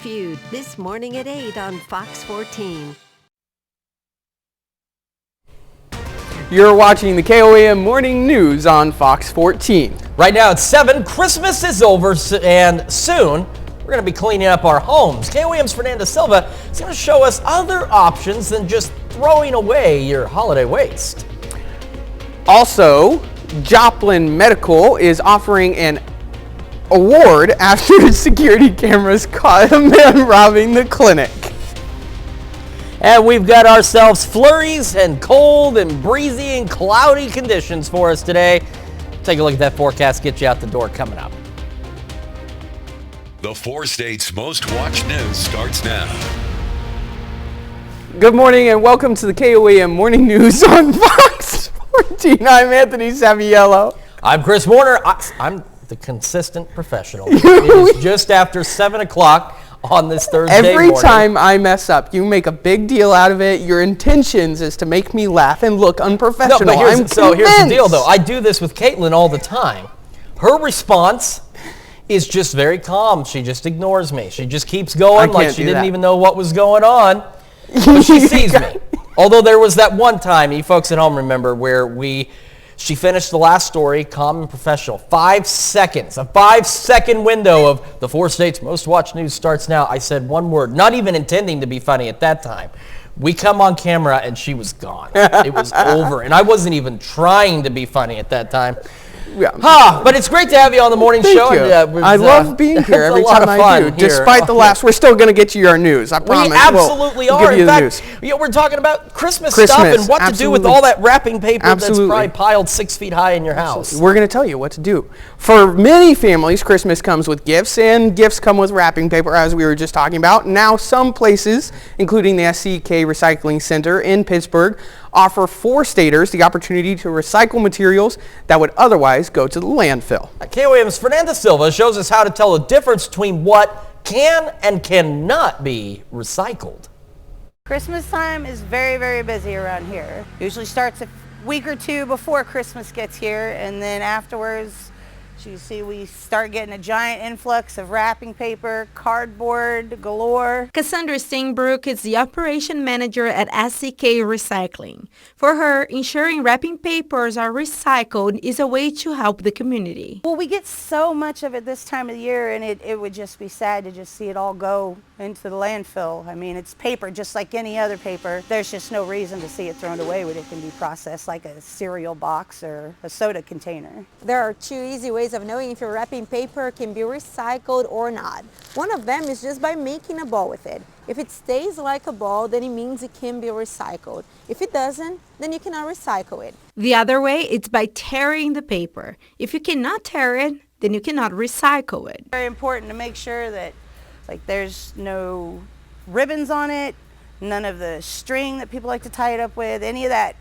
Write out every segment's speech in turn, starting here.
Feud this morning at 8 on Fox 14. You're watching the KOAM Morning News on Fox 14. Right now it's 7. Christmas is over and soon we're going to be cleaning up our homes. KOAM's Fernanda Silva is going to show us other options than just throwing away your holiday waste. Also, Joplin Medical is offering an award after security cameras caught a man robbing the clinic. And we've got ourselves flurries and cold and breezy and cloudy conditions for us today. Take a look at that forecast, get you out the door coming up. The 4 states' most watched news starts now. Good morning and welcome to the KOAM Morning News on Fox 14. I'm Anthony Saviello. I'm Chris Warner. I'm the consistent professional. It is just after 7 o'clock on this Thursday Every morning. time I mess up, you make a big deal out of it. Your intentions is to make me laugh and look unprofessional. No, but here's the deal, though. I do this with Caitlin all the time. Her response is just very calm. She just ignores me. She just keeps going like she didn't even know what was going on. But she sees me. Although there was that one time, you folks at home remember, where she finished the last story, calm and professional. 5 seconds, a 5-second window of the 4 states' most watched news starts now. I said one word, not even intending to be funny at that time. We come on camera and she was gone. It was over. And I wasn't even trying to be funny at that time. Yeah. But it's great to have you on the morning show. You. I love being here every time I do. Despite the laughs, we're still going to get you your news. I promise. We absolutely are. In fact, we're talking about Christmas stuff and what to do with all that wrapping paper that's probably piled 6 feet high in your house. We're going to tell you what to do. For many families, Christmas comes with gifts, and gifts come with wrapping paper, as we were just talking about. Now, some places, including the SCK Recycling Center in Pittsburgh, offer 4-staters the opportunity to recycle materials that would otherwise go to the landfill. KOAM's Fernanda Silva shows us how to tell the difference between what can and cannot be recycled. Christmas time is very, very busy around here. Usually starts a week or two before Christmas gets here, and then afterwards, you see we start getting a giant influx of wrapping paper, cardboard galore. Cassandra Steinbrook is the operation manager at SCK Recycling. For her, ensuring wrapping papers are recycled is a way to help the community. Well, we get so much of it this time of the year, and it would just be sad to just see it all go into the landfill. I mean, it's paper just like any other paper. There's just no reason to see it thrown away when it can be processed like a cereal box or a soda container. There are 2 easy ways of knowing if your wrapping paper can be recycled or not. One of them is just by making a ball with it. If it stays like a ball, then it means it can be recycled. If it doesn't, then you cannot recycle it. The other way is by tearing the paper. If you cannot tear it, then you cannot recycle it. Very important to make sure that there's no ribbons on it, none of the string that people like to tie it up with, any of that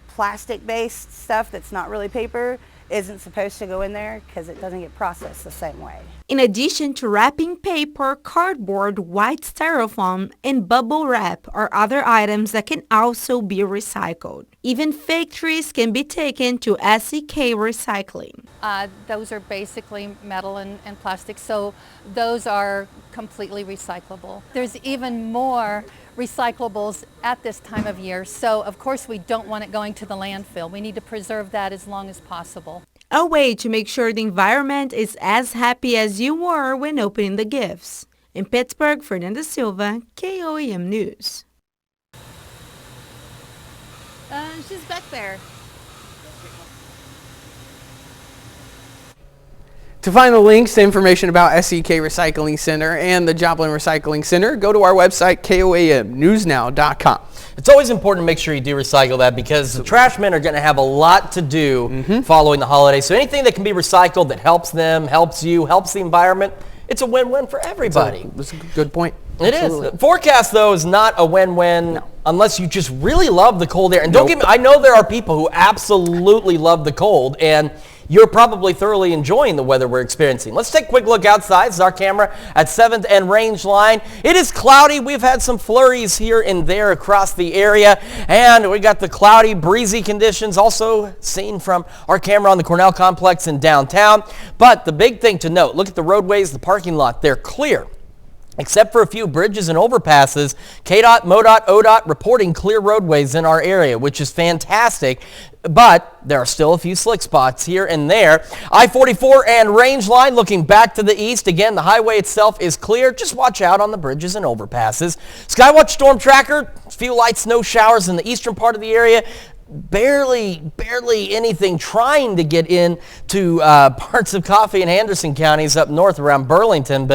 plastic-based stuff that's not really paper isn't supposed to go in there because it doesn't get processed the same way. In addition to wrapping paper, cardboard, white styrofoam, and bubble wrap are other items that can also be recycled. Even fake trees can be taken to SCK Recycling. Those are basically metal and plastic, so those are completely recyclable. There's even more recyclables at this time of year, so of course we don't want it going to the landfill. We need to preserve that as long as possible. A way to make sure the environment is as happy as you were when opening the gifts. In Pittsburgh, Fernanda Silva, KOAM News. She's back there. To find the links to information about SCK Recycling Center and the Joplin Recycling Center, go to our website, KOAMnewsnow.com. It's always important to make sure you do recycle that because the trash men are going to have a lot to do following the holidays. So anything that can be recycled that helps them, helps you, helps the environment, it's a win-win for everybody. That's a good point. It is. The forecast, though, is not a win-win unless you just really love the cold air. And don't get me, I know there are people who absolutely love the cold, and you're probably thoroughly enjoying the weather we're experiencing. Let's take a quick look outside. This is our camera at 7th and Range Line. It is cloudy. We've had some flurries here and there across the area, and we got the cloudy, breezy conditions also seen from our camera on the Cornell Complex in downtown. But the big thing to note, look at the roadways, the parking lot, they're clear. Except for a few bridges and overpasses, KDOT, MoDOT, ODOT reporting clear roadways in our area, which is fantastic. But there are still a few slick spots here and there. I-44 and Range Line looking back to the east. Again, the highway itself is clear. Just watch out on the bridges and overpasses. Skywatch Storm Tracker, a few light snow showers in the eastern part of the area. Barely anything trying to get in to parts of Coffee and Henderson counties up north around Burlington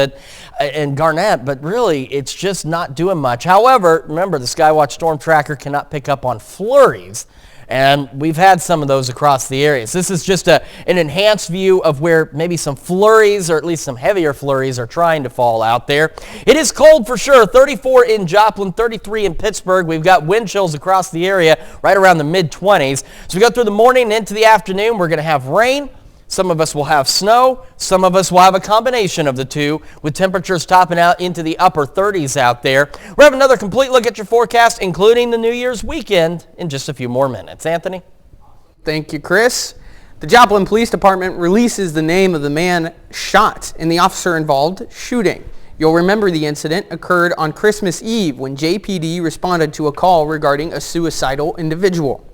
and Garnett, but really it's just not doing much. However, remember the Skywatch Storm Tracker cannot pick up on flurries, and we've had some of those across the areas. This is just an enhanced view of where maybe some flurries, or at least some heavier flurries, are trying to fall out there. It is cold for sure. 34 in Joplin, 33 in Pittsburgh. We've got wind chills across the area right around the mid-20s. So we go through the morning and into the afternoon. We're going to have rain. Some of us will have snow. Some of us will have a combination of the two, with temperatures topping out into the upper 30s out there. We'll have another complete look at your forecast, including the New Year's weekend, in just a few more minutes. Anthony? Thank you, Chris. The Joplin Police Department releases the name of the man shot in the officer-involved shooting. You'll remember the incident occurred on Christmas Eve when JPD responded to a call regarding a suicidal individual.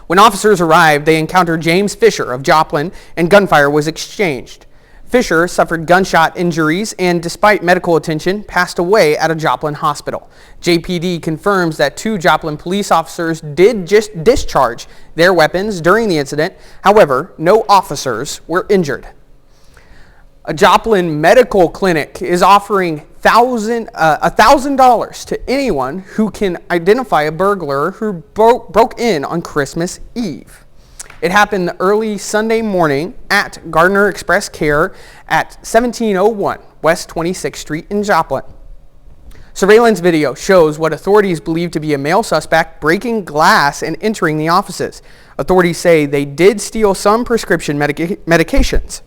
When officers arrived, they encountered James Fisher of Joplin, and gunfire was exchanged. Fisher suffered gunshot injuries and, despite medical attention, passed away at a Joplin hospital. JPD confirms that 2 Joplin police officers did just discharge their weapons during the incident. However, no officers were injured. A Joplin medical clinic is offering $1,000 to anyone who can identify a burglar who broke in on Christmas Eve. It happened early Sunday morning at Gardner Express Care at 1701 West 26th Street in Joplin. Surveillance video shows what authorities believe to be a male suspect breaking glass and entering the offices. Authorities say they did steal some prescription medications.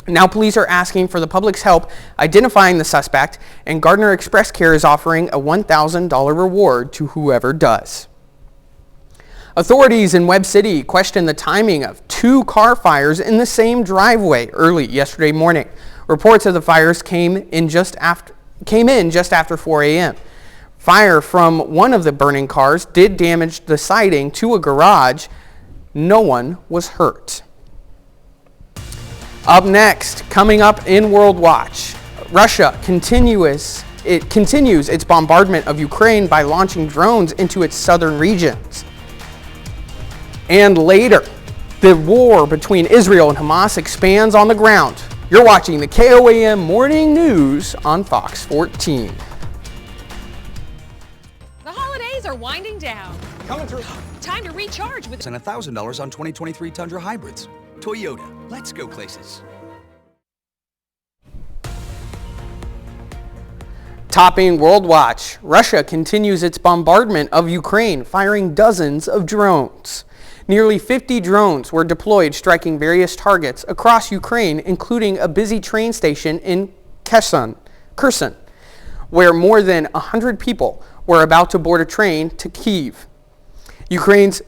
Now police are asking for the public's help identifying the suspect, and Gardner Express Care is offering a $1,000 reward to whoever does. Authorities in Webb City questioned the timing of 2 car fires in the same driveway early yesterday morning. Reports of the fires came in just after 4 a.m. Fire from one of the burning cars did damage the siding to a garage. No one was hurt. Up next, coming up in World Watch, Russia continues its bombardment of Ukraine by launching drones into its southern regions. And later, the war between Israel and Hamas expands on the ground. You're watching the KOAM Morning News on Fox 14. The holidays are winding down. Coming through. Time to recharge with And $1,000 on 2023 Tundra hybrids. Toyota, let's go places. Topping World Watch, Russia continues its bombardment of Ukraine, firing dozens of drones. Nearly 50 drones were deployed, striking various targets across Ukraine, including a busy train station in Kherson, where more than 100 people were about to board a train to Kyiv. Ukraine's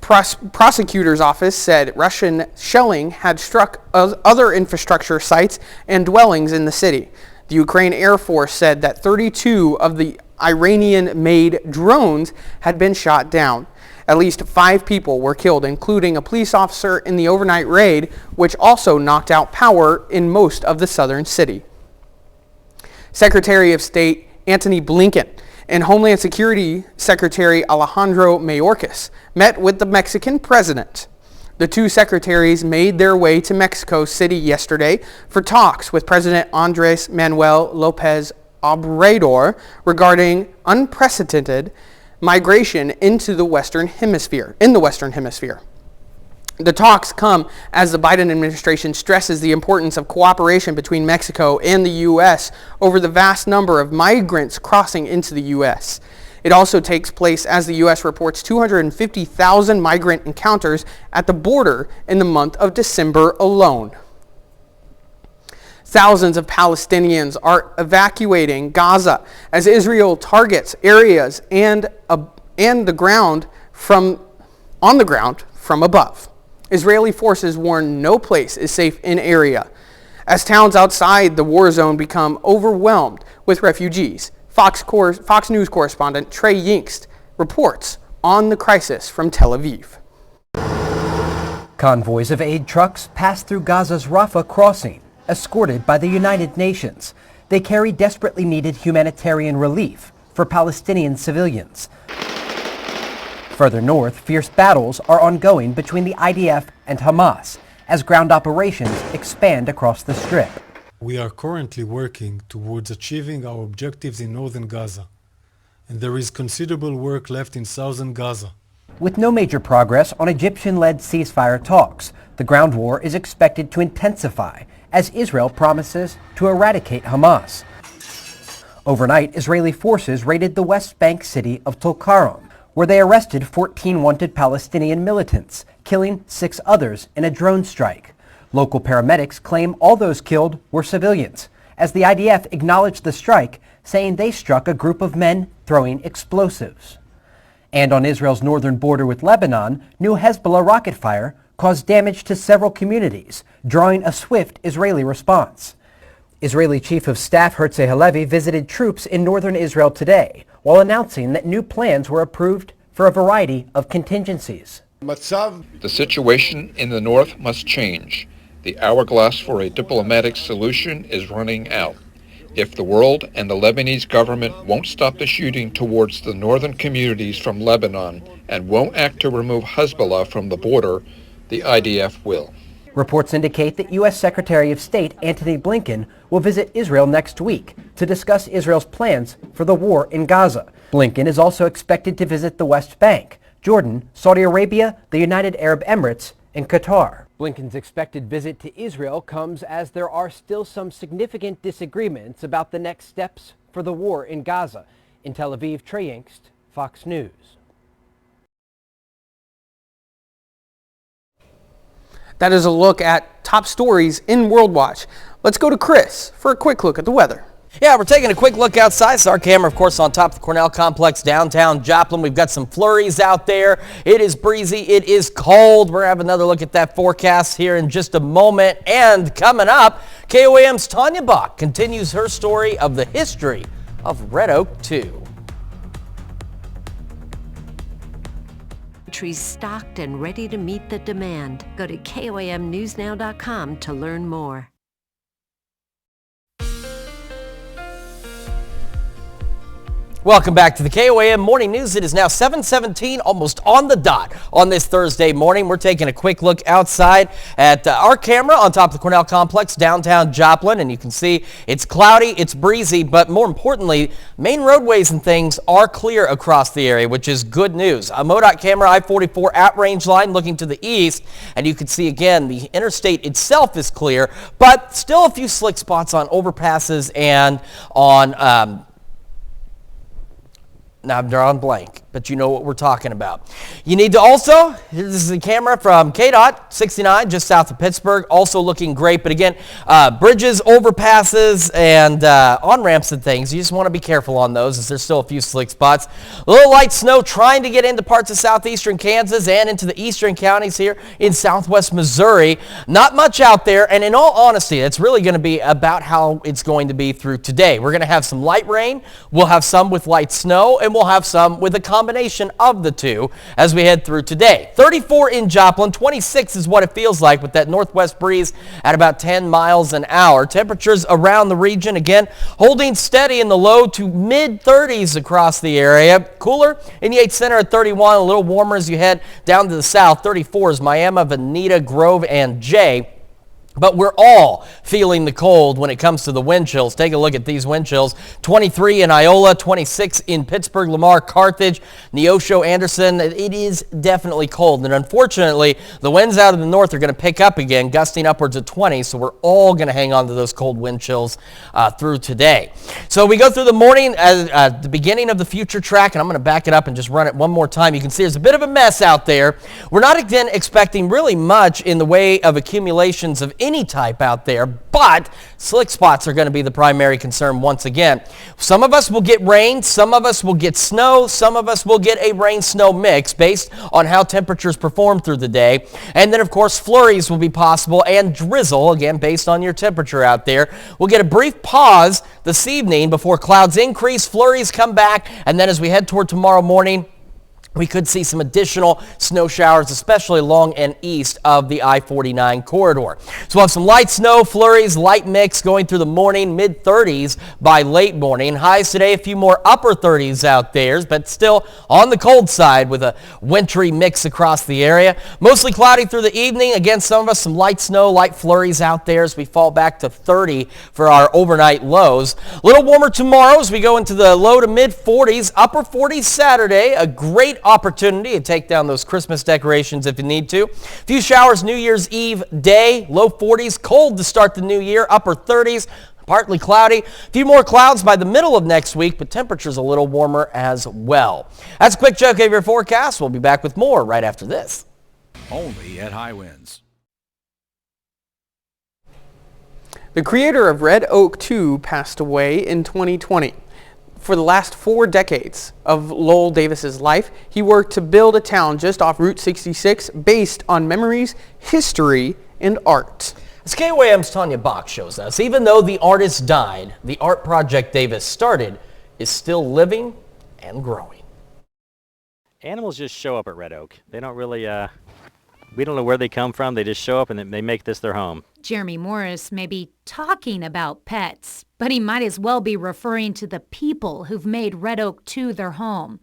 prosecutor's office said Russian shelling had struck other infrastructure sites and dwellings in the city. The Ukraine Air Force said that 32 of the Iranian-made drones had been shot down. At least 5 people were killed, including a police officer in the overnight raid, which also knocked out power in most of the southern city. Secretary of State Antony Blinken and Homeland Security Secretary Alejandro Mayorkas met with the Mexican president. The 2 secretaries made their way to Mexico City yesterday for talks with President Andrés Manuel López Obrador regarding unprecedented migration into the Western Hemisphere. The talks come as the Biden administration stresses the importance of cooperation between Mexico and the U.S. over the vast number of migrants crossing into the U.S. It also takes place as the U.S. reports 250,000 migrant encounters at the border in the month of December alone. Thousands of Palestinians are evacuating Gaza as Israel targets areas on the ground from above. Israeli forces warn no place is safe in area as towns outside the war zone become overwhelmed with refugees. Fox News correspondent Trey Yinkst reports on the crisis from Tel Aviv. Convoys of aid trucks pass through Gaza's Rafah crossing, escorted by the United Nations. They carry desperately needed humanitarian relief for Palestinian civilians. Further north, fierce battles are ongoing between the IDF and Hamas as ground operations expand across the Strip. We are currently working towards achieving our objectives in northern Gaza, and there is considerable work left in southern Gaza. With no major progress on Egyptian-led ceasefire talks, the ground war is expected to intensify as Israel promises to eradicate Hamas. Overnight, Israeli forces raided the West Bank city of Tulkarem, where they arrested 14 wanted Palestinian militants, killing 6 others in a drone strike. Local paramedics claim all those killed were civilians, as the IDF acknowledged the strike, saying they struck a group of men throwing explosives. And on Israel's northern border with Lebanon, new Hezbollah rocket fire caused damage to several communities, drawing a swift Israeli response. Israeli Chief of Staff Herzi Halevi visited troops in northern Israel today, while announcing that new plans were approved for a variety of contingencies. The situation in the north must change. The hourglass for a diplomatic solution is running out. If the world and the Lebanese government won't stop the shooting towards the northern communities from Lebanon and won't act to remove Hezbollah from the border, the IDF will. Reports indicate that U.S. Secretary of State Antony Blinken will visit Israel next week to discuss Israel's plans for the war in Gaza. Blinken is also expected to visit the West Bank, Jordan, Saudi Arabia, the United Arab Emirates, and Qatar. Blinken's expected visit to Israel comes as there are still some significant disagreements about the next steps for the war in Gaza. In Tel Aviv, Trey Yinkst, Fox News. That is a look at top stories in World Watch. Let's go to Chris for a quick look at the weather. Yeah, we're taking a quick look outside. It's our camera, of course, on top of the Cornell Complex, downtown Joplin. We've got some flurries out there. It is breezy. It is cold. We're going to have another look at that forecast here in just a moment. And coming up, KOAM's Tanya Bach continues her story of the history of Red Oak 2. Trees stocked and ready to meet the demand. Go to KOAMnewsnow.com to learn more. Welcome back to the KOAM Morning News. It is now 7:17, almost on the dot on this Thursday morning. We're taking a quick look outside at our camera on top of the Cornell Complex, downtown Joplin, and you can see it's cloudy, it's breezy, but more importantly, main roadways and things are clear across the area, which is good news. A MoDOT camera, I-44 at range line looking to the east, and you can see again the interstate itself is clear, but still a few slick spots on overpasses and on now I'm drawing blank, but you know what we're talking about. You need to also, this is the camera from KDOT 69 just south of Pittsburgh, also looking great. But again, bridges, overpasses, and on-ramps and things, you just want to be careful on those as there's still a few slick spots. A little light snow trying to get into parts of southeastern Kansas and into the eastern counties here in southwest Missouri. Not much out there, and in all honesty, it's really going to be about how it's going to be through today. We're going to have some light rain, we'll have some with light snow, and we'll have some with a combination of the two as we head through today. 34 in Joplin, 26 is what it feels like with that northwest breeze at about 10 miles an hour. Temperatures around the region, again, holding steady in the low to mid 30s across the area. Cooler in Yates Center at 31, a little warmer as you head down to the south. 34 is Miami, Veneta, Grove, and Jay. But we're all feeling the cold when it comes to the wind chills. Take a look at these wind chills. 23 in Iola, 26 in Pittsburgh, Lamar, Carthage, Neosho, Anderson. It is definitely cold. And unfortunately, the winds out of the north are going to pick up again, gusting upwards of 20. So we're all going to hang on to those cold wind chills through today. So we go through the morning at the beginning of the future track, and I'm going to back it up and just run it one more time. You can see there's a bit of a mess out there. We're not again expecting really much in the way of accumulations of any type out there, but slick spots are going to be the primary concern once again. Some of us will get rain, some of us will get snow, some of us will get a rain-snow mix based on how temperatures perform through the day. And then, of course, flurries will be possible and drizzle, again, based on your temperature out there. We'll get a brief pause this evening before clouds increase, flurries come back, and then as we head toward tomorrow morning, we could see some additional snow showers, especially along and east of the I-49 corridor. So we'll have some light snow, flurries, light mix going through the morning, mid-30s by late morning. Highs today, a few more upper 30s out there, but still on the cold side with a wintry mix across the area. Mostly cloudy through the evening. Again, some of us some light snow, light flurries out there as we fall back to 30 for our overnight lows. A little warmer tomorrow as we go into the low to mid-40s, upper 40s Saturday. A great opportunity to take down those Christmas decorations if you need to. A few showers New Year's Eve day, low 40s, cold to start the new year, upper 30s, partly cloudy. A few more clouds by the middle of next week, but temperatures a little warmer as well. That's a quick check of your forecast. We'll be back with more right after this. Only at High Winds. The creator of Red Oak 2 passed away in 2020. For the last 4 decades of Lowell Davis's life, he worked to build a town just off Route 66 based on memories, history, and art. As KOAM's Tanya Bach shows us, even though the artist died, the art project Davis started is still living and growing. Animals just show up at Red Oak. They don't really, we don't know where they come from. They just show up and they make this their home. Jeremy Morris may be talking about pets, but he might as well be referring to the people who've made Red Oak 2 their home.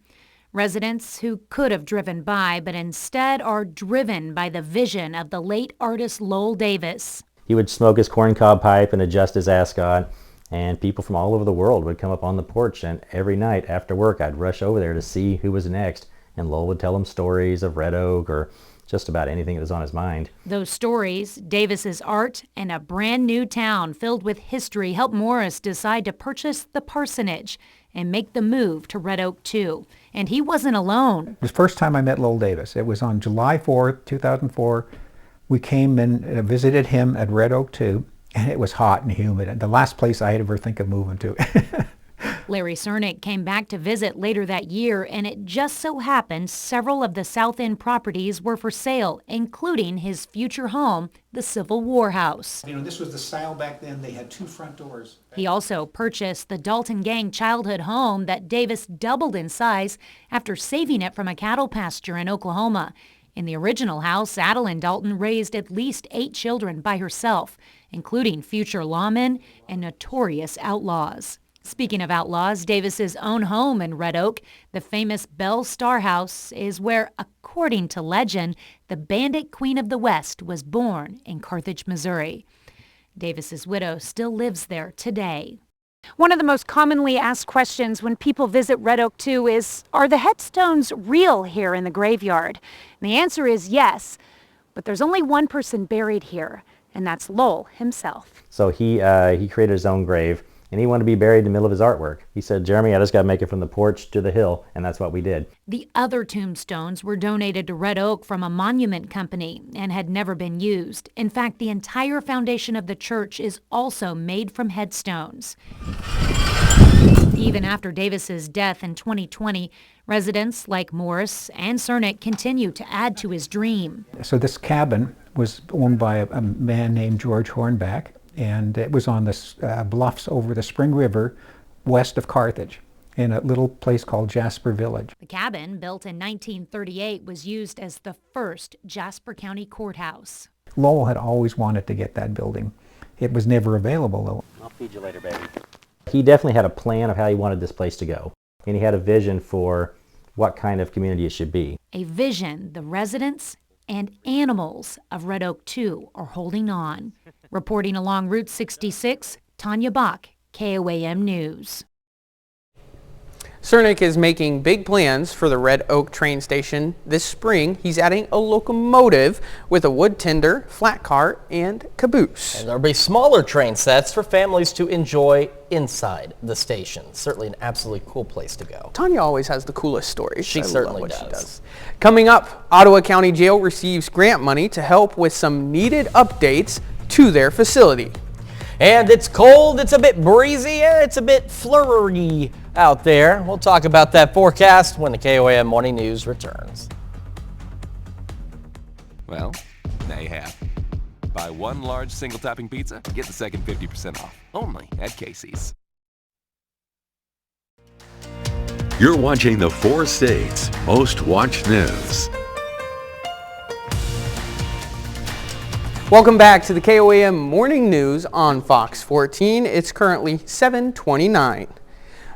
Residents who could have driven by, but instead are driven by the vision of the late artist Lowell Davis. He would smoke his corncob pipe and adjust his ascot, and people from all over the world would come up on the porch, and every night after work I'd rush over there to see who was next, and Lowell would tell them stories of Red Oak or just about anything that was on his mind. Those stories, Davis's art, and a brand new town filled with history helped Morris decide to purchase the parsonage and make the move to Red Oak 2. And he wasn't alone. The first time I met Lowell Davis, it was on July 4th, 2004. We came and visited him at Red Oak 2, and it was hot and humid, and the last place I'd ever think of moving to. Larry Cernick came back to visit later that year, and it just so happened several of the South End properties were for sale, including his future home, the Civil War House. You know, this was the style back then. They had 2 front doors. He also purchased the Dalton Gang childhood home that Davis doubled in size after saving it from a cattle pasture in Oklahoma. In the original house, Adeline Dalton raised at least 8 children by herself, including future lawmen and notorious outlaws. Speaking of outlaws, Davis's own home in Red Oak, the famous Bell Star House, is where, according to legend, the Bandit Queen of the West was born in Carthage, Missouri. Davis's widow still lives there today. One of the most commonly asked questions when people visit Red Oak 2 is, are the headstones real here in the graveyard? And the answer is yes, but there's only one person buried here, and that's Lowell himself. So he created his own grave, and he wanted to be buried in the middle of his artwork. He said, Jeremy, I just got to make it from the porch to the hill, and that's what we did. The other tombstones were donated to Red Oak from a monument company and had never been used. In fact, the entire foundation of the church is also made from headstones. Even after Davis's death in 2020, residents like Morris and Cernick continue to add to his dream. So this cabin was owned by a man named George Hornback, and it was on the bluffs over the Spring River west of Carthage in a little place called Jasper Village. The cabin, built in 1938, was used as the first Jasper County courthouse. Lowell had always wanted to get that building. It was never available, though. I'll feed you later, baby. He definitely had a plan of how he wanted this place to go, and he had a vision for what kind of community it should be. A vision the residents and animals of Red Oak 2 are holding on. Reporting along Route 66, Tanya Bach, KOAM News. Cernick is making big plans for the Red Oak train station. This spring, he's adding a locomotive with a wood tender, flat cart, and caboose. And there'll be smaller train sets for families to enjoy inside the station. Certainly an absolutely cool place to go. Tanya always has the coolest stories. She certainly does. Coming up, Ottawa County Jail receives grant money to help with some needed updates to their facility. And it's cold, it's a bit breezy, and it's a bit flurry out there. We'll talk about that forecast when the KOAM Morning News returns. Well, now you have. Buy one large single topping pizza, get the second 50% off. Only at Casey's. You're watching the 4 states' most watched news. Welcome back to the KOAM Morning News on Fox 14. It's currently 7:29.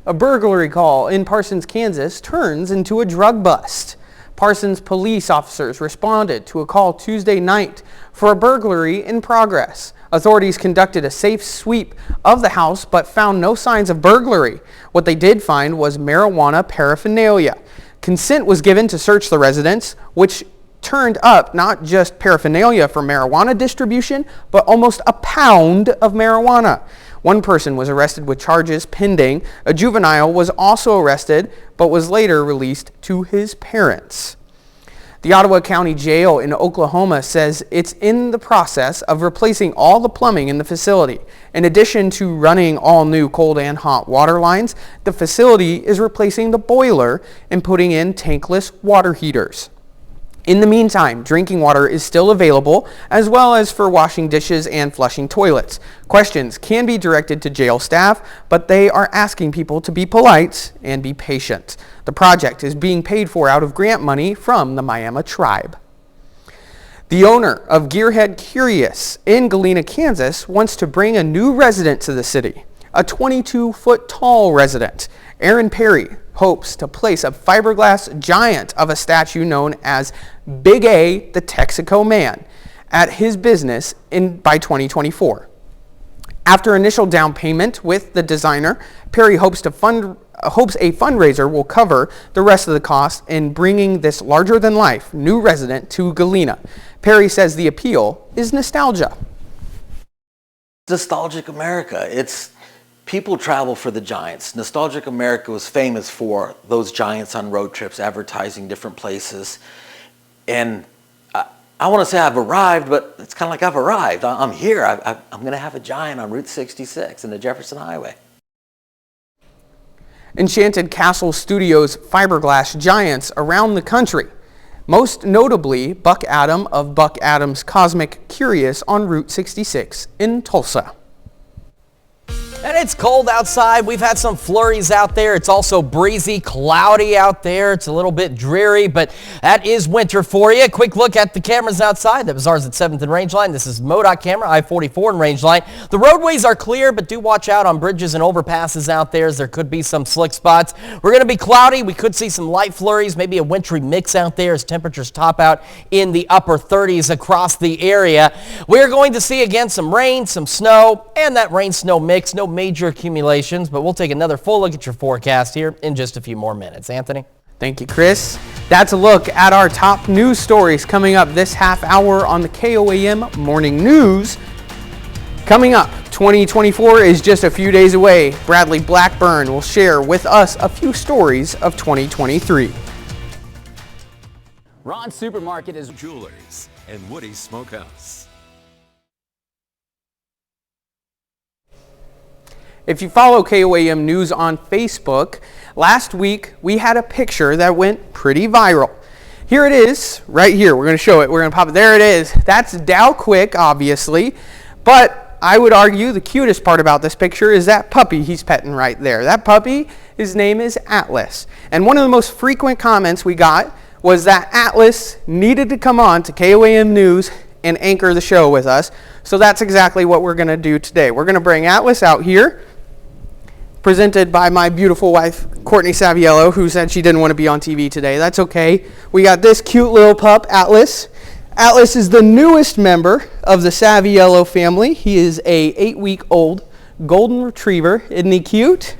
A burglary call in Parsons, Kansas turns into a drug bust. Parsons police officers responded to a call Tuesday night for a burglary in progress. Authorities conducted a safe sweep of the house but found no signs of burglary. What they did find was marijuana paraphernalia. Consent was given to search the residence, which turned up not just paraphernalia for marijuana distribution, but almost a pound of marijuana. One person was arrested with charges pending. A juvenile was also arrested, but was later released to his parents. The Ottawa County Jail in Oklahoma says it's in the process of replacing all the plumbing in the facility. In addition to running all new cold and hot water lines, the facility is replacing the boiler and putting in tankless water heaters. In the meantime, drinking water is still available, as well as for washing dishes and flushing toilets. Questions can be directed to jail staff, but they are asking people to be polite and be patient. The project is being paid for out of grant money from the Miami tribe. The owner of Gearhead Curious in Galena, Kansas, wants to bring a new resident to the city, a 22-foot tall resident. Aaron Perry hopes to place a fiberglass giant of a statue known as Big A, the Texaco Man, at his business by 2024. After initial down payment with the designer, Perry hopes a fundraiser will cover the rest of the cost in bringing this larger-than-life new resident to Galena. Perry says the appeal is nostalgia. Nostalgic America. It's people travel for the giants. Nostalgic America was famous for those giants on road trips, advertising different places. And I want to say I've arrived, but it's kind of like I've arrived. I'm here. I'm going to have a giant on Route 66 in the Jefferson Highway. Enchanted Castle Studios fiberglass giants around the country. Most notably, Buck Adam of Buck Adam's Cosmic Curious on Route 66 in Tulsa. And it's cold outside. We've had some flurries out there. It's also breezy, cloudy out there. It's a little bit dreary, but that is winter for you. Quick look at the cameras outside. That was ours at 7th and Rangeline. This is MoDOT camera, I-44 and Rangeline. The roadways are clear, but do watch out on bridges and overpasses out there, as there could be some slick spots. We're going to be cloudy. We could see some light flurries, maybe a wintry mix out there as temperatures top out in the upper 30s across the area. We're going to see again some rain, some snow, and that rain-snow mix. No major accumulations, but we'll take another full look at your forecast here in just a few more minutes. Anthony? Thank you, Chris. That's a look at our top news stories coming up this half hour on the KOAM Morning News. Coming up, 2024 is just a few days away. Bradley Blackburn will share with us a few stories of 2023. Ron's Supermarket is Jewelers and Woody's Smokehouse. If you follow KOAM News on Facebook, last week we had a picture that went pretty viral. Here it is, right here. We're going to show it. We're going to pop it. There it is. That's Dow Quick, obviously. But I would argue the cutest part about this picture is that puppy he's petting right there. That puppy, his name is Atlas. And one of the most frequent comments we got was that Atlas needed to come on to KOAM News and anchor the show with us. So that's exactly what we're going to do today. We're going to bring Atlas out here, presented by my beautiful wife, Courtney Saviello, who said she didn't want to be on TV today. That's okay. We got this cute little pup, Atlas. Atlas is the newest member of the Saviello family. He is a 8-week-old golden retriever. Isn't he cute?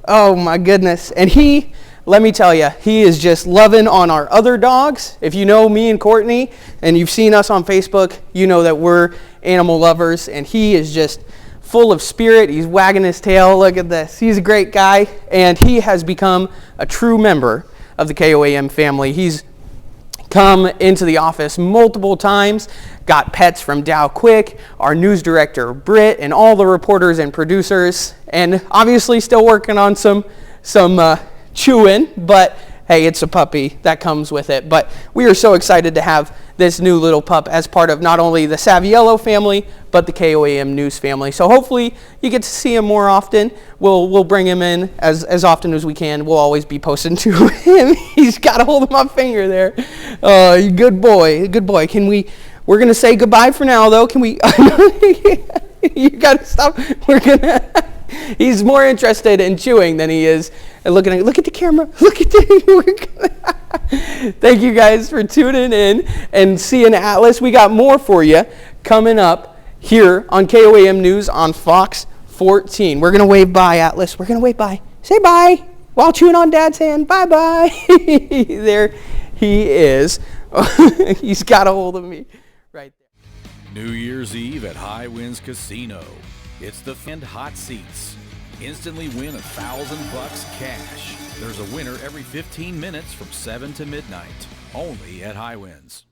Oh my goodness. And he, let me tell you, he is just loving on our other dogs. If you know me and Courtney and you've seen us on Facebook, you know that we're animal lovers, and he is just full of spirit. He's wagging his tail. Look at this. He's a great guy, and he has become a true member of the KOAM family. He's come into the office multiple times. Got pets from Dow Quick, our news director Britt, and all the reporters and producers, and obviously still working on some chewing, but hey, it's a puppy that comes with it. But we are so excited to have this new little pup as part of not only the Saviello family, but the KOAM News family. So hopefully you get to see him more often. We'll bring him in as often as we can. We'll always be posting to him. He's got a hold of my finger there. Good boy, good boy. We're going to say goodbye for now, though. Can we? You got to stop. He's more interested in chewing than he is look at the camera. Thank you guys for tuning in and seeing Atlas. We got more for you coming up here on KOAM News on Fox 14. We're going to wave bye, Atlas. We're going to wave bye. Say bye while chewing on Dad's hand. Bye-bye. There he is. He's got a hold of me right there. New Year's Eve at High Winds Casino. It's the hot seats. Instantly win $1,000 cash. There's a winner every 15 minutes from 7 to midnight. Only at High Winds.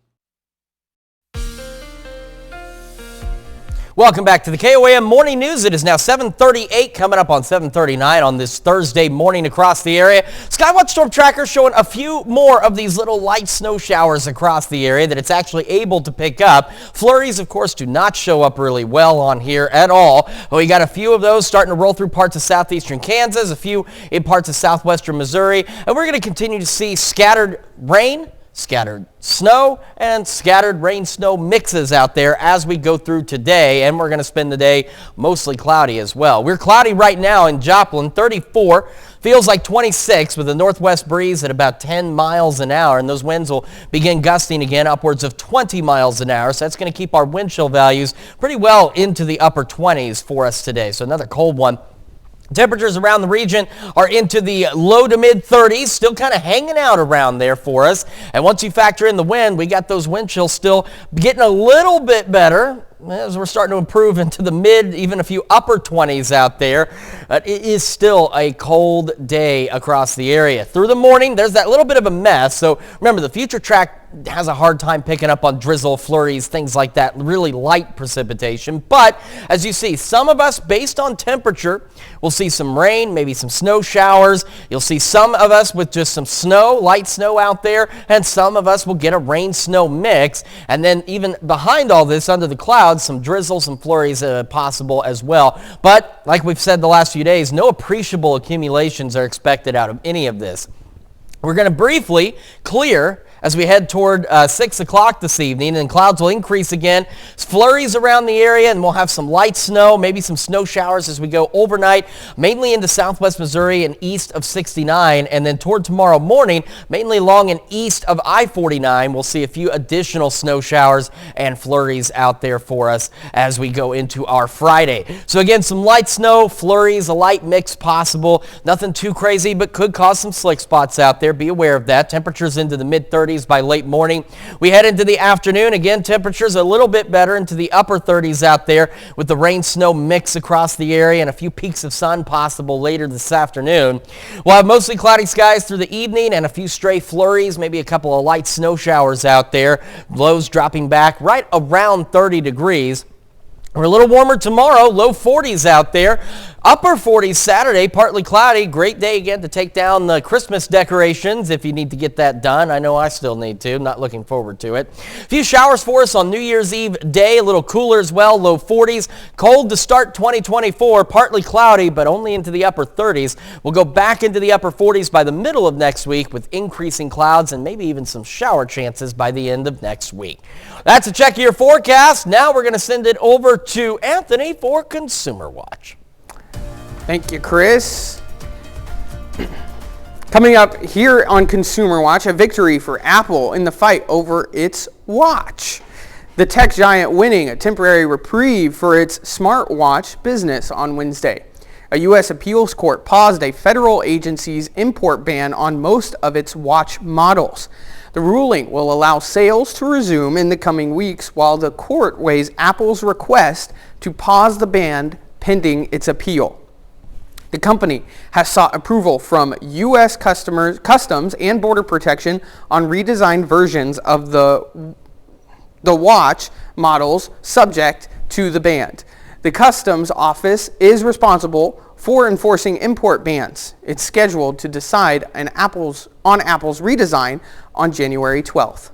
Welcome back to the KOAM Morning News. It is now 7:38, coming up on 7:39 on this Thursday morning across the area. Skywatch Storm Tracker showing a few more of these little light snow showers across the area that it's actually able to pick up. Flurries, of course, do not show up really well on here at all. But we got a few of those starting to roll through parts of southeastern Kansas, a few in parts of southwestern Missouri, and we're going to continue to see scattered rain, scattered snow, and scattered rain-snow mixes out there as we go through today, and we're going to spend the day mostly cloudy as well. We're cloudy right now in Joplin, 34, feels like 26 with a northwest breeze at about 10 miles an hour, and those winds will begin gusting again upwards of 20 miles an hour, so that's going to keep our wind chill values pretty well into the upper 20s for us today, so another cold one. Temperatures around the region are into the low to mid 30s, still kind of hanging out around there for us. And once you factor in the wind, we got those wind chills still getting a little bit better as we're starting to improve into the mid, even a few upper 20s out there. It is still a cold day across the area. Through the morning, there's that little bit of a mess. So remember, the future track has a hard time picking up on drizzle, flurries, things like that, really light precipitation. But as you see, some of us, based on temperature, will see some rain, maybe some snow showers. You'll see some of us with just some snow, light snow out there, and some of us will get a rain-snow mix. And then even behind all this, under the clouds, some drizzle, some flurries possible as well. But like we've said the last few days, no appreciable accumulations are expected out of any of this. We're going to briefly clear as we head toward 6 o'clock this evening, and clouds will increase again. Flurries around the area, and we'll have some light snow, maybe some snow showers as we go overnight, mainly into southwest Missouri and east of 69. And then toward tomorrow morning, mainly along and east of I-49, we'll see a few additional snow showers and flurries out there for us as we go into our Friday. So again, some light snow, flurries, a light mix possible. Nothing too crazy, but could cause some slick spots out there. Be aware of that. Temperatures into the mid-30s by late morning. We head into the afternoon. Again, temperatures a little bit better into the upper 30s out there with the rain-snow mix across the area and a few peaks of sun possible later this afternoon. We'll have mostly cloudy skies through the evening and a few stray flurries, maybe a couple of light snow showers out there. Lows dropping back right around 30 degrees. We're a little warmer tomorrow, low 40s out there. Upper 40s Saturday, partly cloudy. Great day again to take down the Christmas decorations if you need to get that done. I know I still need to. I'm not looking forward to it. A few showers for us on New Year's Eve day. A little cooler as well, low 40s. Cold to start 2024, partly cloudy, but only into the upper 30s. We'll go back into the upper 40s by the middle of next week with increasing clouds and maybe even some shower chances by the end of next week. That's a check of your forecast. Now we're going to send it over to Anthony for Consumer Watch. Thank you, Chris. Coming up here on Consumer Watch, a victory for Apple in the fight over its watch. The tech giant winning a temporary reprieve for its smartwatch business on Wednesday. A U.S. appeals court paused a federal agency's import ban on most of its watch models. The ruling will allow sales to resume in the coming weeks while the court weighs Apple's request to pause the ban pending its appeal. The company has sought approval from U.S. Customs and Border Protection on redesigned versions of the watch models subject to the ban. The Customs Office is responsible for enforcing import bans. It's scheduled to decide on Apple's redesign on January 12th.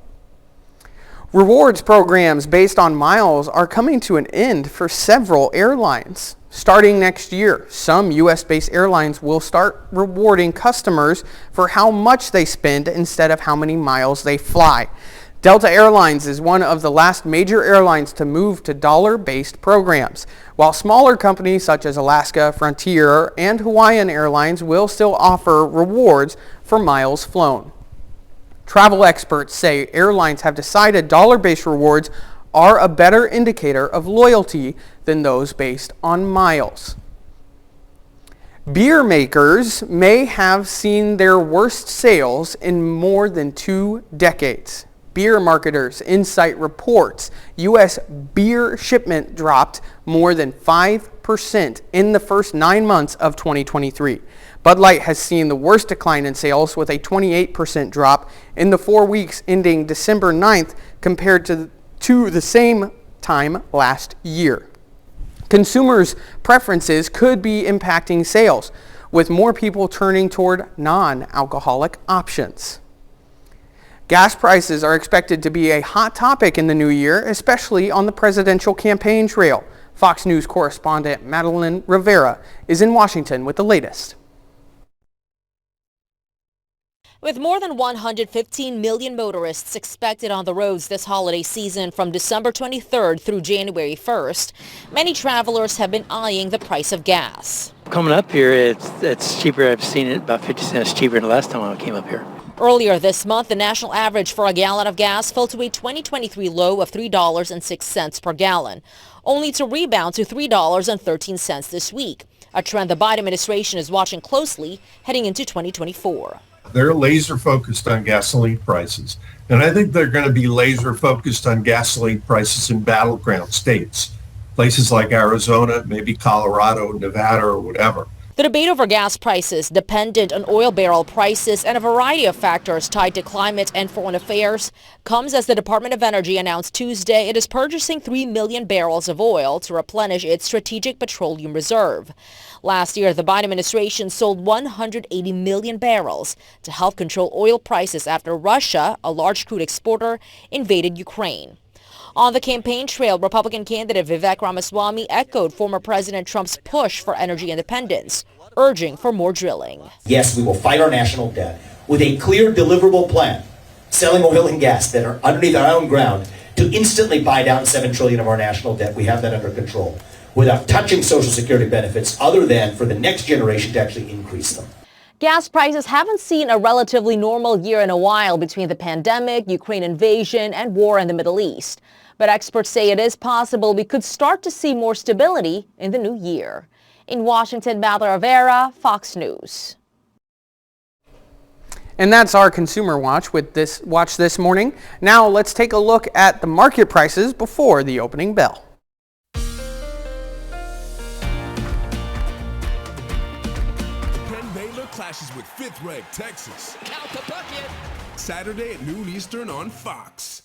Rewards programs based on miles are coming to an end for several airlines. Starting next year, some U.S.-based airlines will start rewarding customers for how much they spend instead of how many miles they fly. Delta Airlines is one of the last major airlines to move to dollar-based programs, while smaller companies such as Alaska, Frontier, and Hawaiian Airlines will still offer rewards for miles flown. Travel experts say airlines have decided dollar-based rewards are a better indicator of loyalty than those based on miles. Beer makers may have seen their worst sales in more than 2 decades. Beer Marketers Insight reports U.S. beer shipment dropped more than 5% in the first 9 months of 2023. Bud Light has seen the worst decline in sales with a 28% drop in the 4 weeks ending December 9th compared to the same time last year. Consumers' preferences could be impacting sales, with more people turning toward non-alcoholic options. Gas prices are expected to be a hot topic in the new year, especially on the presidential campaign trail. Fox News correspondent Madeline Rivera is in Washington with the latest. With more than 115 million motorists expected on the roads this holiday season from December 23rd through January 1st, many travelers have been eyeing the price of gas. Coming up here, it's cheaper. I've seen it about 50 cents cheaper than the last time I came up here. Earlier this month, the national average for a gallon of gas fell to a 2023 low of $3.06 per gallon, only to rebound to $3.13 this week, a trend the Biden administration is watching closely heading into 2024. They're laser focused on gasoline prices. And I think they're going to be laser focused on gasoline prices in battleground states, places like Arizona, maybe Colorado, Nevada, or whatever. The debate over gas prices, dependent on oil barrel prices and a variety of factors tied to climate and foreign affairs, comes as the Department of Energy announced Tuesday it is purchasing 3 million barrels of oil to replenish its strategic petroleum reserve. Last year, the Biden administration sold 180 million barrels to help control oil prices after Russia, a large crude exporter, invaded Ukraine. On the campaign trail, Republican candidate Vivek Ramaswamy echoed former President Trump's push for energy independence, urging for more drilling. Yes, we will fight our national debt with a clear, deliverable plan, selling oil and gas that are underneath our own ground to instantly buy down $7 trillion of our national debt. We have that under control without touching Social Security benefits other than for the next generation to actually increase them. Gas prices haven't seen a relatively normal year in a while between the pandemic, Ukraine invasion, and war in the Middle East. But experts say it is possible we could start to see more stability in the new year. In Washington, Madeline Rivera, Fox News. And that's our Consumer Watch with this morning. Now let's take a look at the market prices before the opening bell. Penn Baylor clashes with fifth-ranked Texas. Count the bucket. Saturday at noon Eastern on Fox.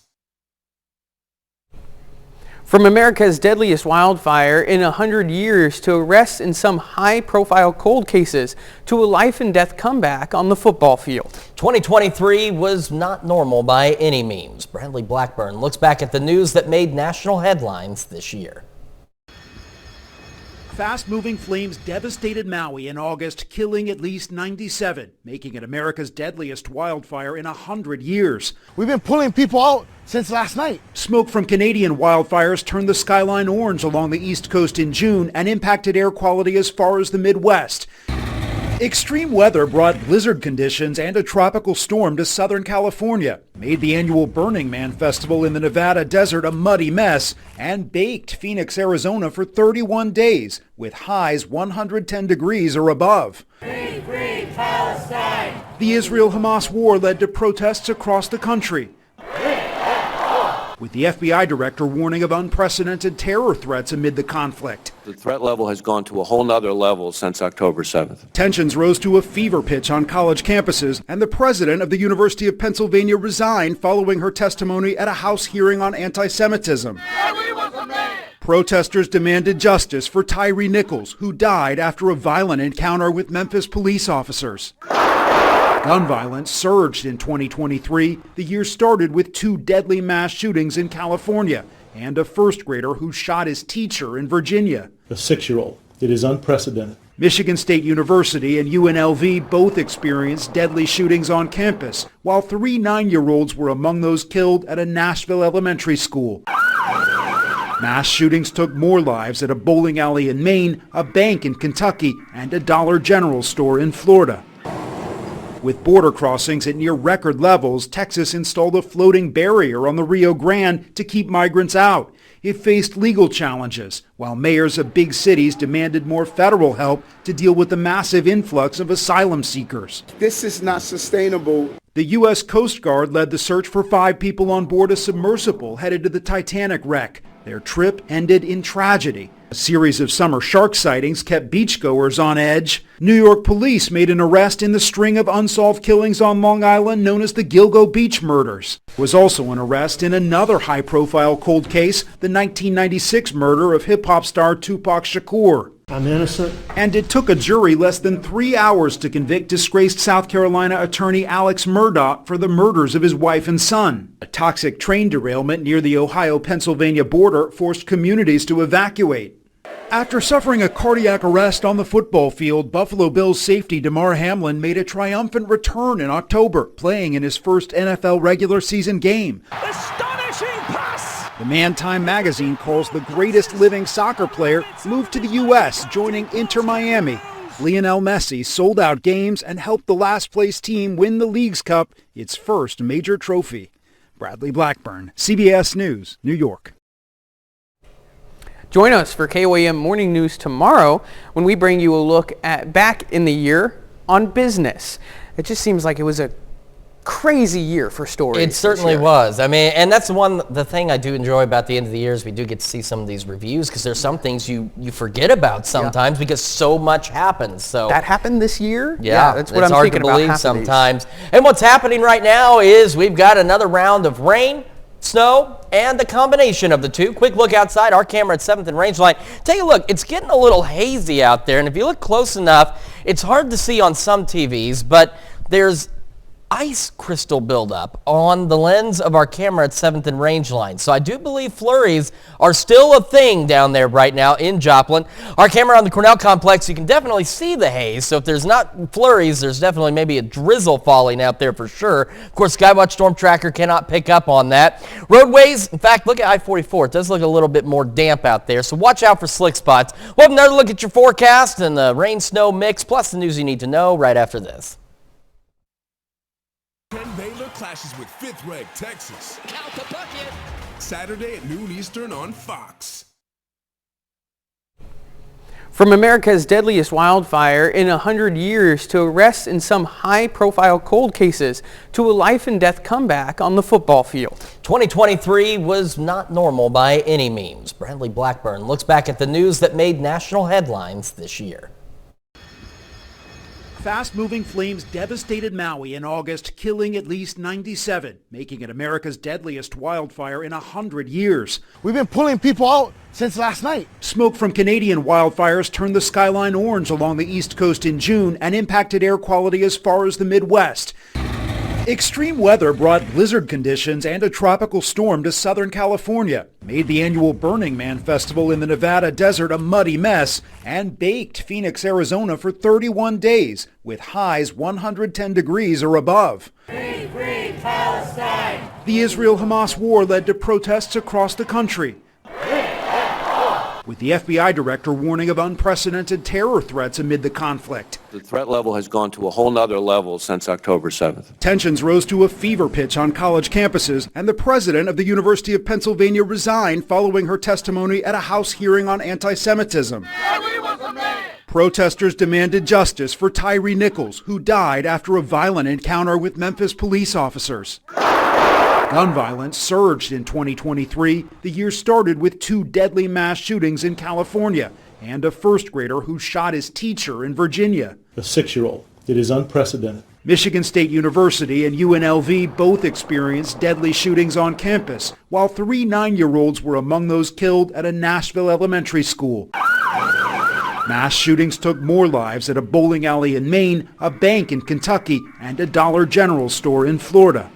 From America's deadliest wildfire in 100 years to arrests in some high-profile cold cases to a life-and-death comeback on the football field. 2023 was not normal by any means. Bradley Blackburn looks back at the news that made national headlines this year. Fast-moving flames devastated Maui in August, killing at least 97, making it America's deadliest wildfire in 100 years. We've been pulling people out since last night. Smoke from Canadian wildfires turned the skyline orange along the East Coast in June and impacted air quality as far as the Midwest. Extreme weather brought blizzard conditions and a tropical storm to Southern California, made the annual Burning Man Festival in the Nevada desert a muddy mess, and baked Phoenix, Arizona for 31 days, with highs 110 degrees or above. Free, free Palestine! The Israel-Hamas war led to protests across the country. with the FBI director warning of unprecedented terror threats amid the conflict. The threat level has gone to a whole nother level since October 7th. Tensions rose to a fever pitch on college campuses, and the president of the University of Pennsylvania resigned following her testimony at a House hearing on anti-Semitism. Protesters demanded justice for Tyree Nichols, who died after a violent encounter with Memphis police officers. Gun violence surged in 2023. The year started with 2 deadly mass shootings in California and a first grader who shot his teacher in Virginia. A 6-year-old. It is unprecedented. Michigan State University and UNLV both experienced deadly shootings on campus, while 3 9-year-olds were among those killed at a Nashville elementary school. Mass shootings took more lives at a bowling alley in Maine, a bank in Kentucky, and a Dollar General store in Florida. With border crossings at near record levels, Texas installed a floating barrier on the Rio Grande to keep migrants out. It faced legal challenges, while mayors of big cities demanded more federal help to deal with the massive influx of asylum seekers. This is not sustainable. The U.S. Coast Guard led the search for 5 people on board a submersible headed to the Titanic wreck. Their trip ended in tragedy. A series of summer shark sightings kept beachgoers on edge. New York police made an arrest in the string of unsolved killings on Long Island known as the Gilgo Beach murders. There was also an arrest in another high-profile cold case, the 1996 murder of hip-hop star Tupac Shakur. I'm innocent. And it took a jury less than 3 hours to convict disgraced South Carolina attorney Alex Murdaugh for the murders of his wife and son. A toxic train derailment near the Ohio-Pennsylvania border forced communities to evacuate. After suffering a cardiac arrest on the football field, Buffalo Bills safety Damar Hamlin made a triumphant return in October, playing in his first NFL regular season game. Astonishing pass! The Man Time magazine calls the greatest living soccer player moved to the U.S., joining Inter Miami. Lionel Messi sold out games and helped the last place team win the League's Cup, its first major trophy. Bradley Blackburn, CBS News, New York. Join us for KOAM Morning News tomorrow when we bring you a look at back in the year on business. It just seems like it was a crazy year for stories. It certainly was. I mean, and that's the thing I do enjoy about the end of the year is we do get to see some of these reviews because there's some things you forget about sometimes because so much happens. So that happened this year? Yeah, that's what I'm hard thinking to believe about sometimes. And what's happening right now is we've got another round of rain, snow, and the combination of the two. Quick look outside. Our camera at 7th and Rangeline. Take a look. It's getting a little hazy out there, and if you look close enough, it's hard to see on some TVs, but there's ice crystal buildup on the lens of our camera at 7th and Rangeline. So I do believe flurries are still a thing down there right now in Joplin. Our camera on the Cornell complex, you can definitely see the haze. So if there's not flurries, there's definitely maybe a drizzle falling out there for sure. Of course, Skywatch Storm Tracker cannot pick up on that. Roadways, in fact, look at I-44. It does look a little bit more damp out there. So watch out for slick spots. We'll have another look at your forecast and the rain-snow mix, plus the news you need to know right after this. Penn Baylor clashes with 5th-ranked Texas. Count the bucket. Saturday at noon Eastern on Fox. From America's deadliest wildfire in 100 years to arrests in some high-profile cold cases to a life-and-death comeback on the football field. 2023 was not normal by any means. Bradley Blackburn looks back at the news that made national headlines this year. Fast-moving flames devastated Maui in August, killing at least 97, making it America's deadliest wildfire in 100 years. We've been pulling people out since last night. Smoke from Canadian wildfires turned the skyline orange along the East Coast in June and impacted air quality as far as the Midwest. Extreme weather brought blizzard conditions and a tropical storm to Southern California, made the annual Burning Man Festival in the Nevada desert a muddy mess, and baked Phoenix, Arizona for 31 days, with highs 110 degrees or above. Free, free Palestine! The Israel-Hamas war led to protests across the country, with the FBI director warning of unprecedented terror threats amid the conflict. The threat level has gone to a whole nother level since October 7th. Tensions rose to a fever pitch on college campuses, and the president of the University of Pennsylvania resigned following her testimony at a House hearing on anti-Semitism. Protesters demanded justice for Tyree Nichols, who died after a violent encounter with Memphis police officers. Gun violence surged in 2023. The year started with 2 deadly mass shootings in California and a first grader who shot his teacher in Virginia. A 6-year-old. It is unprecedented. Michigan State University and UNLV both experienced deadly shootings on campus, while 3 9-year-olds were among those killed at a Nashville elementary school. Mass shootings took more lives at a bowling alley in Maine, a bank in Kentucky, and a Dollar General store in Florida.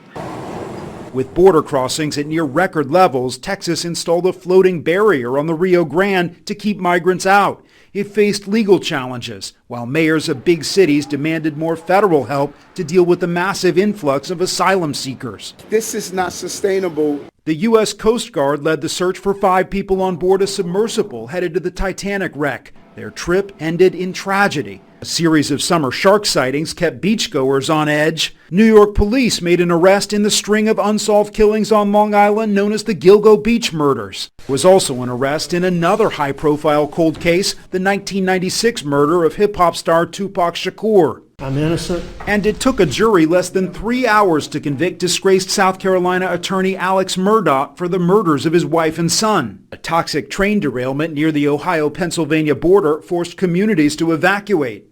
With border crossings at near record levels, Texas installed a floating barrier on the Rio Grande to keep migrants out. It faced legal challenges, while mayors of big cities demanded more federal help to deal with the massive influx of asylum seekers. This is not sustainable. The U.S. Coast Guard led the search for 5 people on board a submersible headed to the Titanic wreck. Their trip ended in tragedy. A series of summer shark sightings kept beachgoers on edge. New York police made an arrest in the string of unsolved killings on Long Island known as the Gilgo Beach murders. There was also an arrest in another high-profile cold case, the 1996 murder of hip-hop star Tupac Shakur. I'm innocent. And it took a jury less than 3 hours to convict disgraced South Carolina attorney Alex Murdaugh for the murders of his wife and son. A toxic train derailment near the Ohio-Pennsylvania border forced communities to evacuate.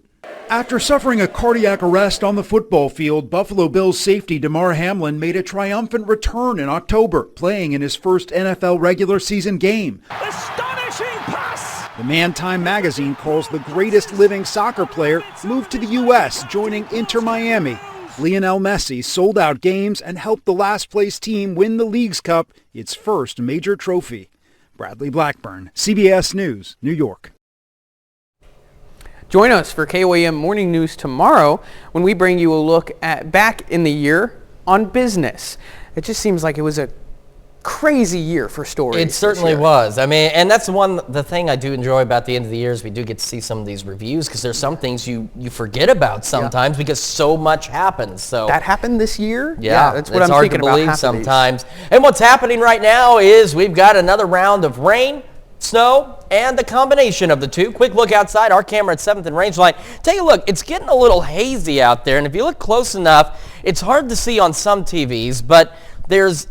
After suffering a cardiac arrest on the football field, Buffalo Bills safety Damar Hamlin made a triumphant return in October, playing in his first NFL regular season game. Astonishing pass! The Man Time magazine calls the greatest living soccer player moved to the U.S., joining Inter Miami. Lionel Messi sold out games and helped the last-place team win the League's Cup, its first major trophy. Bradley Blackburn, CBS News, New York. Join us for KOAM Morning News tomorrow when we bring you a look at back in the year on business. It just seems like it was a crazy year for stories. It certainly was. I mean, and that's the thing I do enjoy about the end of the year is we do get to see some of these reviews because there's some things you forget about sometimes because so much happens. So that happened this year? Yeah, that's what I'm hard thinking to believe about sometimes. And what's happening right now is we've got another round of rain, snow, and the combination of the two. Quick look outside. Our camera at 7th and Range Line. Take a look. It's getting a little hazy out there, and if you look close enough, it's hard to see on some TVs, but there's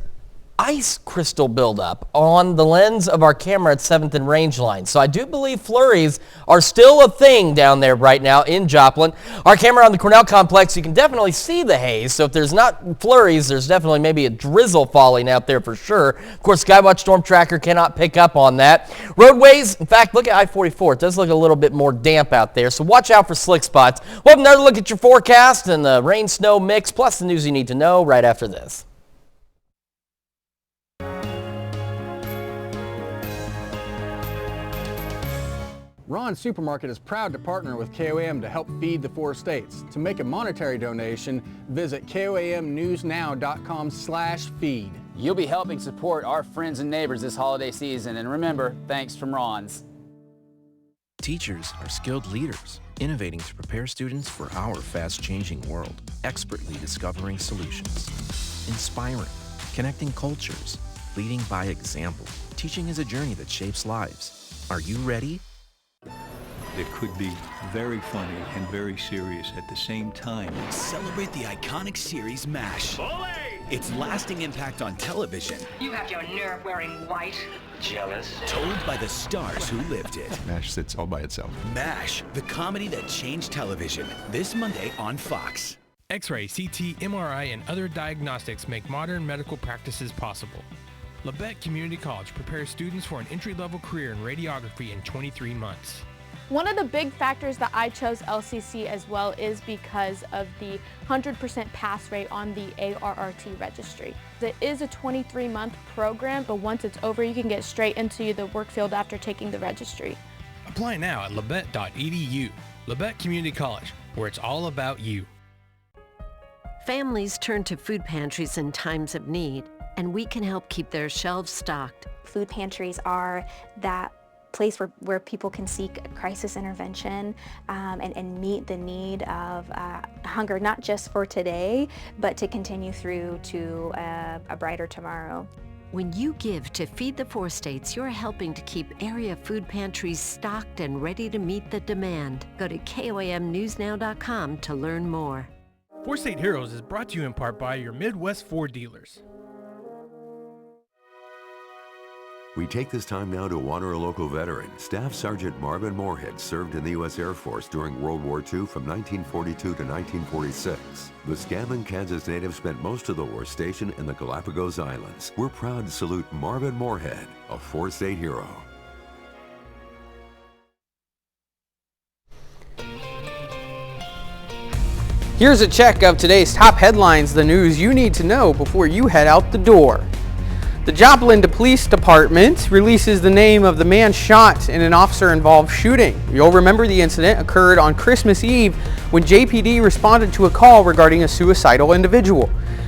ice crystal buildup on the lens of our camera at 7th and Range Line. So I do believe flurries are still a thing down there right now in Joplin. Our camera on the Cornell complex, you can definitely see the haze. So if there's not flurries, there's definitely maybe a drizzle falling out there for sure. Of course, Skywatch Storm Tracker cannot pick up on that. Roadways, in fact, look at I-44. It does look a little bit more damp out there. So watch out for slick spots. We'll have another look at your forecast and the rain-snow mix, plus the news you need to know right after this. Ron's Supermarket is proud to partner with KOAM to help feed the 4 states. To make a monetary donation, visit KOAMnewsnow.com/feed. You'll be helping support our friends and neighbors this holiday season. And remember, thanks from Ron's. Teachers are skilled leaders, innovating to prepare students for our fast-changing world, expertly discovering solutions. Inspiring, connecting cultures, leading by example. Teaching is a journey that shapes lives. Are you ready? It could be very funny and very serious at the same time. Celebrate the iconic series MASH. Its lasting impact on television. You have your nerve wearing white. Jealous. Told by the stars who lived it. MASH sits all by itself. MASH, the comedy that changed television. This Monday on Fox. X-ray, CT, MRI, and other diagnostics make modern medical practices possible. Labette Community College prepares students for an entry-level career in radiography in 23 months. One of the big factors that I chose LCC as well is because of the 100% pass rate on the ARRT registry. It is a 23-month program, but once it's over, you can get straight into the work field after taking the registry. Apply now at labette.edu. Labette Community College, where it's all about you. Families turn to food pantries in times of need, and we can help keep their shelves stocked. Food pantries are that place where people can seek crisis intervention and meet the need of hunger, not just for today, but to continue through to a brighter tomorrow. When you give to Feed the 4 States, you're helping to keep area food pantries stocked and ready to meet the demand. Go to KOAMnewsnow.com to learn more. 4 State Heroes is brought to you in part by your Midwest Ford dealers. We take this time now to honor a local veteran. Staff Sergeant Marvin Moorhead served in the U.S. Air Force during World War II from 1942 to 1946. The Scammon, Kansas native spent most of the war stationed in the Galapagos Islands. We're proud to salute Marvin Moorhead, a 4-state hero. Here's a check of today's top headlines, the news you need to know before you head out the door. The Joplin Police Department releases the name of the man shot in an officer-involved shooting. You'll remember the incident occurred on Christmas Eve when JPD responded to a call regarding a suicidal individual.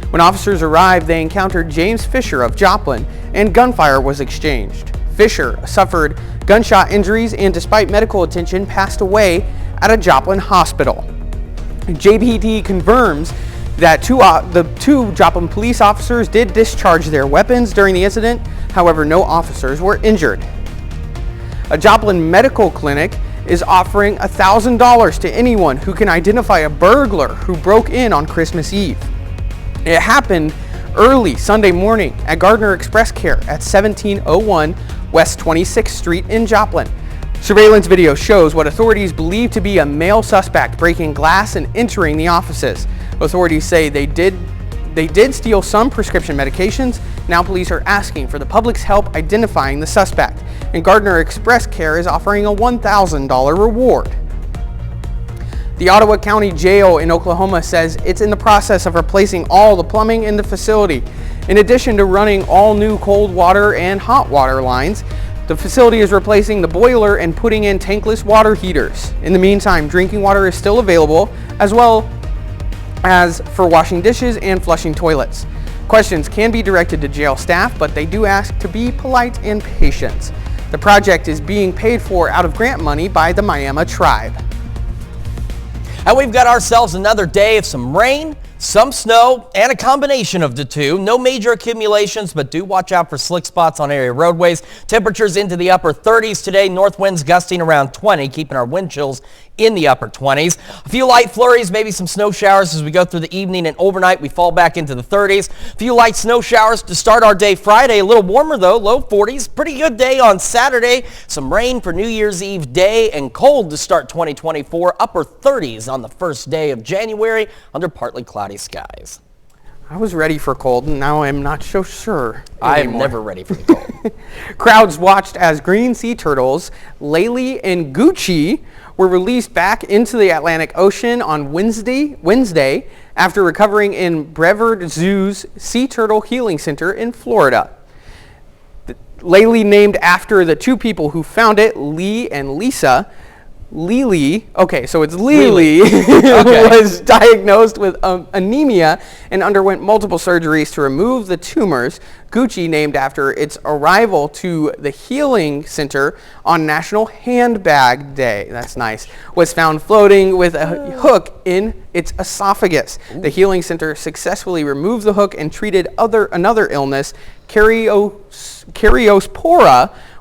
When officers arrived, they encountered James Fisher of Joplin, and gunfire was exchanged. Fisher suffered gunshot injuries and, despite medical attention, passed away at a Joplin hospital. JPD confirms that the two Joplin police officers did discharge their weapons during the incident. However, no officers were injured. A Joplin medical clinic is offering $1,000 to anyone who can identify a burglar who broke in on Christmas Eve. It happened early Sunday morning at Gardner Express Care at 1701 West 26th Street in Joplin. Surveillance video shows what authorities believe to be a male suspect breaking glass and entering the offices. Authorities say they did steal some prescription medications. Now police are asking for the public's help identifying the suspect. And Gardner Express Care is offering a $1,000 reward. The Ottawa County Jail in Oklahoma says it's in the process of replacing all the plumbing in the facility. In addition to running all new cold water and hot water lines, the facility is replacing the boiler and putting in tankless water heaters. In the meantime, drinking water is still available, as well as for washing dishes and flushing toilets. Questions can be directed to jail staff, but they do ask to be polite and patient. The project is being paid for out of grant money by the Miami tribe. And we've got ourselves another day of some rain, some snow, and a combination of the two. No major accumulations, but do watch out for slick spots on area roadways. Temperatures into the upper 30s today. North winds gusting around 20, keeping our wind chills in the upper 20s. A few light flurries, maybe some snow showers as we go through the evening, and overnight we fall back into the 30s. A few light snow showers to start our day Friday. A little warmer though, low 40s. Pretty good day on Saturday. Some rain for New Year's Eve day and cold to start 2024. Upper 30s on the first day of January under partly cloudy skies. I was ready for cold, and now I'm not so sure I am anymore. never ready for the cold. Crowds watched as green sea turtles, Laylee and Gucci, were released back into the Atlantic Ocean on Wednesday after recovering in Brevard Zoo's Sea Turtle Healing Center in Florida. Laylee, named after the two people who found it, Lee and Lisa. Lily, okay, so it's Lily, was diagnosed with anemia and underwent multiple surgeries to remove the tumors. Gucci, named after its arrival to the healing center on National Handbag Day, that's nice, was found floating with a hook in its esophagus. The healing center successfully removed the hook and treated another illness, Cariospora,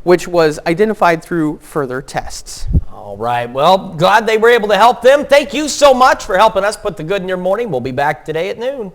which was identified through further tests. All right, well, glad they were able to help them. Thank you so much for helping us put the good in your morning. We'll be back today at noon.